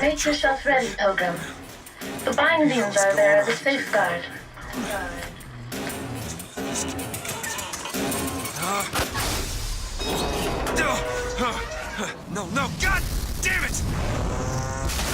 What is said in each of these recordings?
Make yourself ready, Pilgrim. The bindings are there as a safeguard. No, God damn it!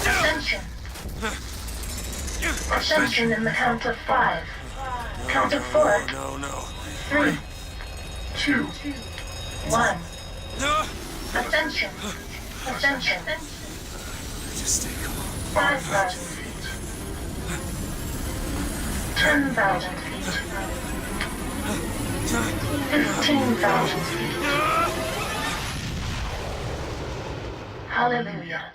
Ascension. Ascension in the count of 5. Count of 4. No. 3, 2, 1. Ascension. Ascension. Just stay calm. 5,000 feet. 10,000 feet. 15,000 feet. Hallelujah.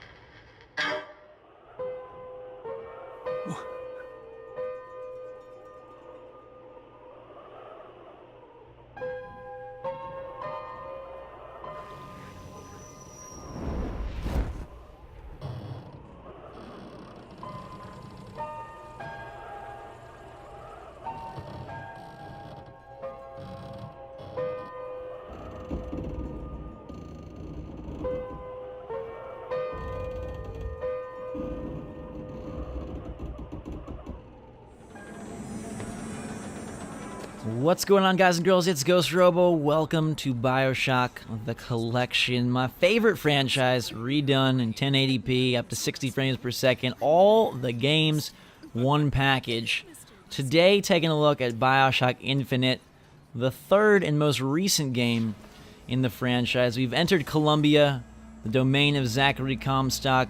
What's going on, guys and girls? It's Ghost Robo. Welcome to Bioshock, the collection. My favorite franchise, redone in 1080p, up to 60 frames per second. All the games, one package. Today, taking a look at Bioshock Infinite, the third and most recent game in the franchise. We've entered Columbia, the domain of Zachary Comstock,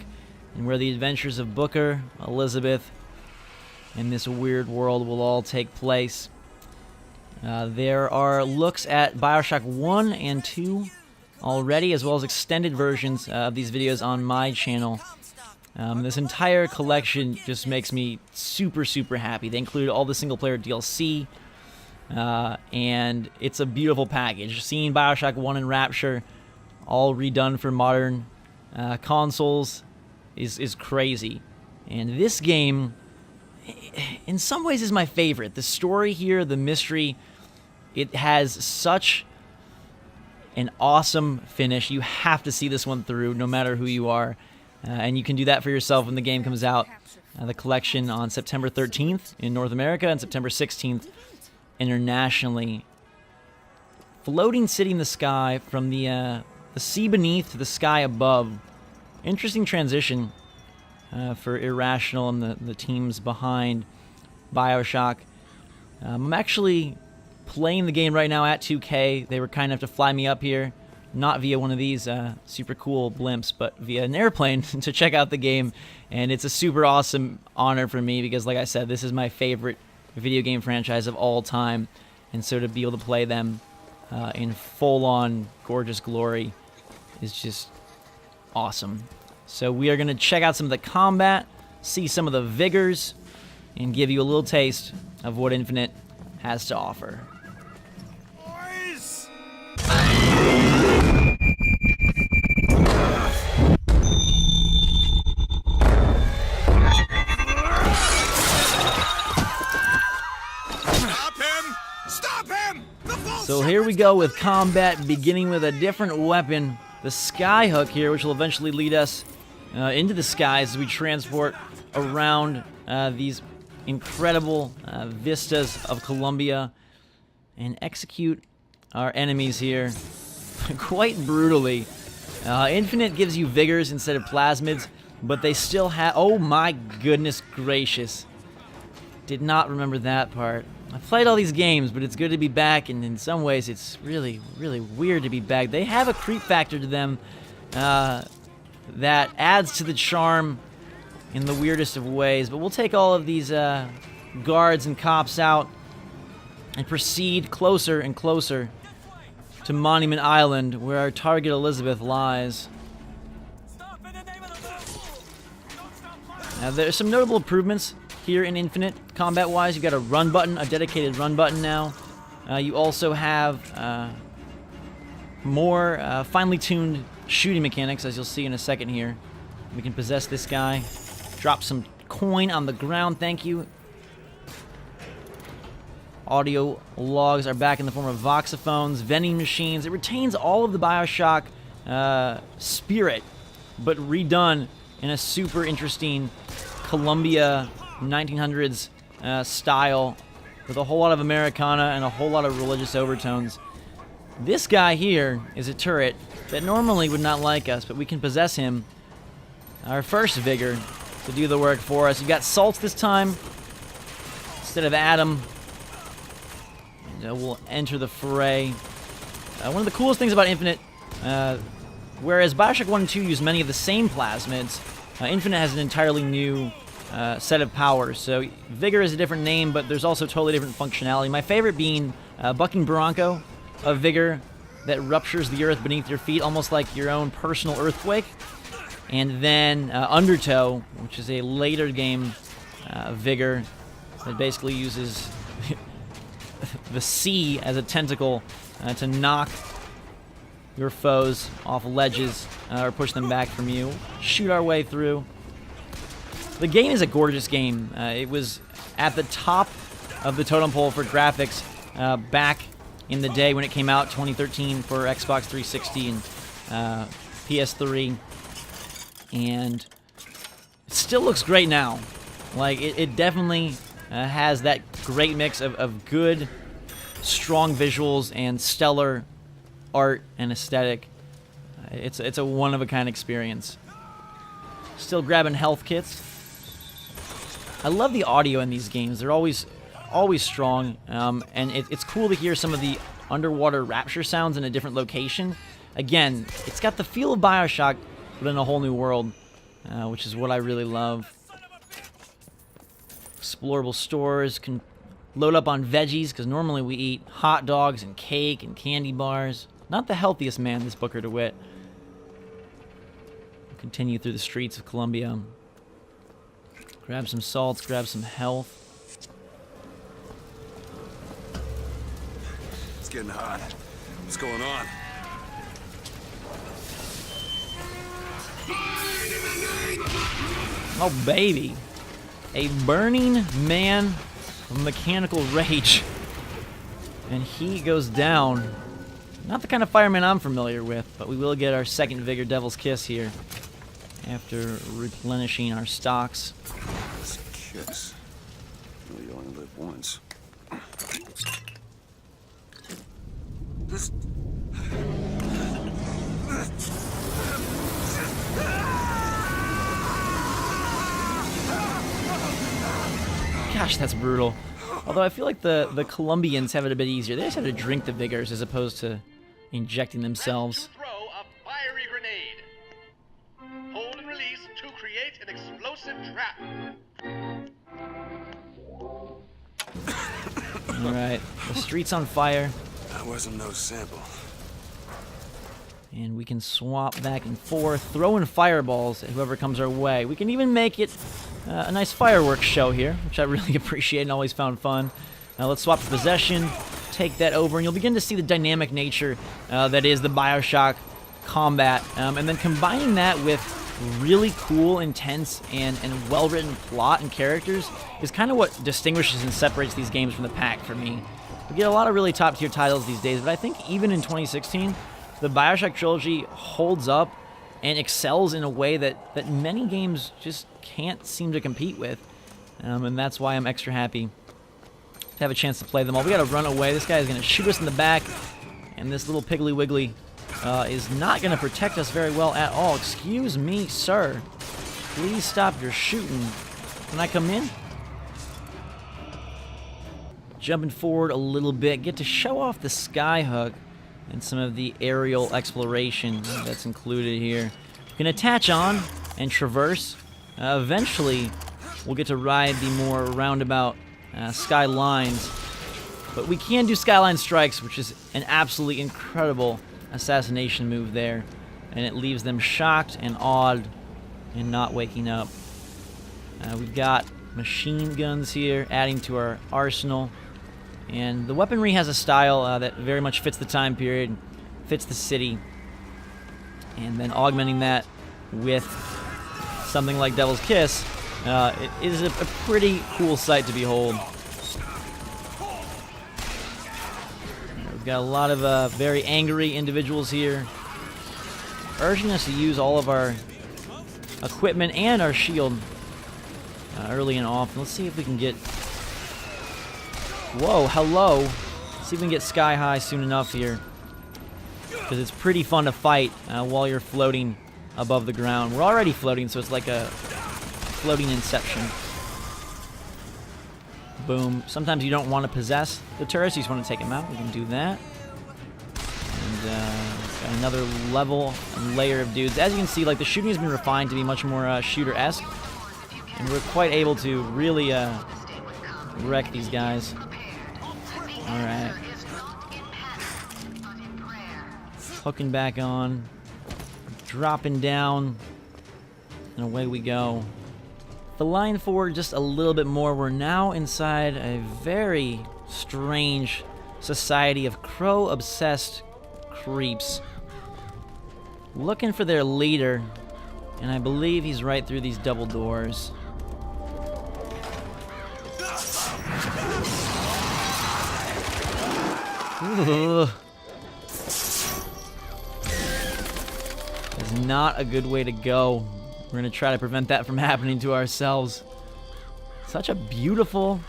and where the adventures of Booker, Elizabeth, and this weird world will all take place. There are looks at Bioshock 1 and 2 already, as well as extended versions of these videos on my channel. This entire collection just makes me super happy. They include all the single-player DLC, and it's a beautiful package. Seeing Bioshock 1 and Rapture all redone for modern consoles is crazy. And this game, in some ways, is my favorite. The story here, the mystery, it has such an awesome finish. You have to see this one through, no matter who you are. And you can do that for yourself when the game comes out. The collection on September 13th in North America and September 16th internationally. Floating city in the sky, from the sea beneath to the sky above. Interesting transition for Irrational and the teams behind Bioshock. I'm actually playing the game right now at 2K. They were kind enough to fly me up here, not via one of these super cool blimps, but via an airplane to check out the game. And it's a super awesome honor for me because, like I said, this is my favorite video game franchise of all time. And so to be able to play them in full-on gorgeous glory is just awesome. So we are going to check out some of the combat, see some of the vigors, and give you a little taste of what Infinite has to offer. Boys! Stop him! So here we go with combat, beginning with a different weapon, the Skyhook here, which will eventually lead us into the skies as we transport around these incredible vistas of Columbia and execute our enemies here quite brutally. Infinite gives you vigors instead of plasmids, but they still have... Oh my goodness gracious. Did not remember that part. I've played all these games, but it's good to be back, and in some ways it's really weird to be back. They have a creep factor to them that adds to the charm in the weirdest of ways, but we'll take all of these guards and cops out and proceed closer and closer to Monument Island, where our target Elizabeth lies. Now, there's some notable improvements here in Infinite, combat-wise. You've got a run button, a dedicated run button now. You also have more finely tuned shooting mechanics, as you'll see in a second here. We can possess this guy. Drop some coin on the ground, thank you. Audio logs are back in the form of voxophones, vending machines. It retains all of the Bioshock spirit, but redone in a super interesting Columbia 1900s style with a whole lot of Americana and a whole lot of religious overtones. This guy here is a turret that normally would not like us, but we can possess him, our first Vigor, to do the work for us. You got Salt this time instead of Adam. And, we'll enter the fray. One of the coolest things about Infinite, whereas Bioshock 1 and 2 use many of the same plasmids, Infinite has an entirely new set of powers. So Vigor is a different name, but there's also totally different functionality. My favorite being Bucking Bronco, a Vigor that ruptures the earth beneath your feet, almost like your own personal earthquake. And then Undertow, which is a later game Vigor that basically uses the sea as a tentacle to knock your foes off ledges or push them back from you. Shoot our way through. The game is a gorgeous game. It was at the top of the totem pole for graphics back in the day when it came out, 2013, for Xbox 360 and PS3. And it still looks great now. Like, it definitely has that great mix of good, strong visuals and stellar art and aesthetic. It's a one-of-a-kind experience. Still grabbing health kits. I love the audio in these games. They're always strong, and it's cool to hear some of the underwater rapture sounds in a different location. Again, it's got the feel of Bioshock, but in a whole new world, which is what I really love. Explorable stores, can load up on veggies, because normally we eat hot dogs and cake and candy bars. Not the healthiest man, this Booker DeWitt. Continue through the streets of Columbia. Grab some salts, grab some health. It's getting hot. What's going on? Oh, baby. A burning man of mechanical rage. And he goes down. Not the kind of fireman I'm familiar with, but we will get our second Vigor Devil's Kiss here after replenishing our stocks. It's a kiss. Well, you only live once. This... Gosh, that's brutal. Although I feel like the Colombians have it a bit easier. They just have to drink the Vigors as opposed to injecting themselves. Throw a fiery grenade. Hold and release to create an explosive trap. Alright, the street's on fire. That wasn't no sample. And we can swap back and forth, throwing fireballs at whoever comes our way. We can even make it a nice fireworks show here, which I really appreciate and always found fun. Now let's swap to possession, take that over, and you'll begin to see the dynamic nature that is the Bioshock combat. And then combining that with really cool, intense, and well-written plot and characters is kind of what distinguishes and separates these games from the pack for me. We get a lot of really top-tier titles these days, but I think even in 2016, the Bioshock trilogy holds up and excels in a way that many games just can't seem to compete with. And that's why I'm extra happy to have a chance to play them all. We gotta run away. This guy is gonna shoot us in the back, and this little Piggly Wiggly is not gonna protect us very well at all. Excuse me, sir. Please stop your shooting. Can I come in? Jumping forward a little bit, get to show off the skyhook and some of the aerial exploration that's included here. You can attach on and traverse. Eventually, we'll get to ride the more roundabout skylines. But we can do skyline strikes, which is an absolutely incredible assassination move there. And it leaves them shocked and awed and not waking up. We've got machine guns here, adding to our arsenal. And the weaponry has a style that very much fits the time period, fits the city. And then augmenting that with something like Devil's Kiss, it is a pretty cool sight to behold. We've got a lot of very angry individuals here, urging us to use all of our equipment and our shield early and often. Let's see if we can get... Whoa, hello. Let's see if we can get sky high soon enough here. Because it's pretty fun to fight while you're floating above the ground. We're already floating, so it's like a floating inception. Boom. Sometimes you don't want to possess the turrets, you just want to take them out. We can do that. And got another level and layer of dudes. As you can see, like, the shooting has been refined to be much more shooter-esque. And we're quite able to really wreck these guys. Alright. Hooking back on. Dropping down. And away we go. The line forward just a little bit more. We're now inside a very strange society of crow-obsessed creeps. Looking for their leader. And I believe he's right through these double doors. Ugh. It's not a good way to go. We're gonna try to prevent that from happening to ourselves. Such a beautiful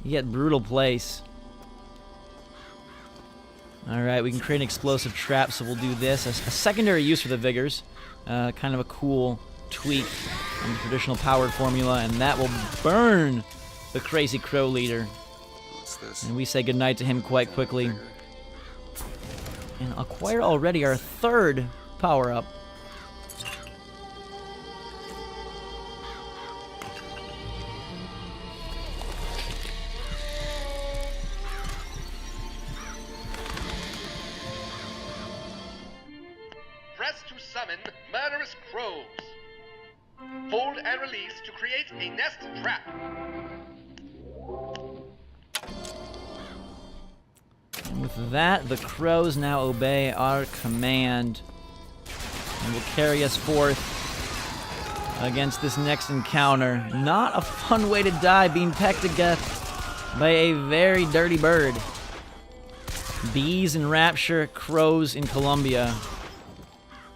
yet brutal place. Alright, we can create an explosive trap, so we'll do this. A secondary use for the Vigors. Kind of a cool tweak on the traditional powered formula, and that will burn the crazy crow leader. What's this? And we say goodnight to him quite quickly. And acquire already our third power-up. Press to summon murderous crows. Hold and release to create a nest trap. And with that, the crows now obey our command and will carry us forth against this next encounter. Not a fun way to die, being pecked to death by a very dirty bird. Bees in Rapture, crows in Columbia.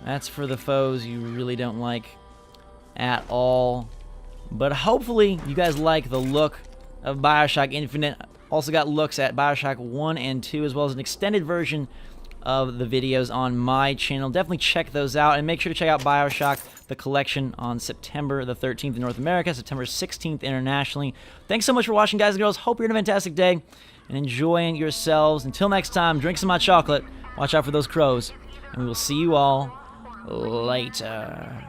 That's for the foes you really don't like at all. But hopefully you guys like the look of Bioshock Infinite. Also got looks at Bioshock 1 and 2, as well as an extended version of the videos on my channel. Definitely check those out, and make sure to check out Bioshock, the collection, on September the 13th in North America, September 16th internationally. Thanks so much for watching, guys and girls. Hope you're having a fantastic day and enjoying yourselves. Until next time, drink some hot chocolate, watch out for those crows, and we will see you all later.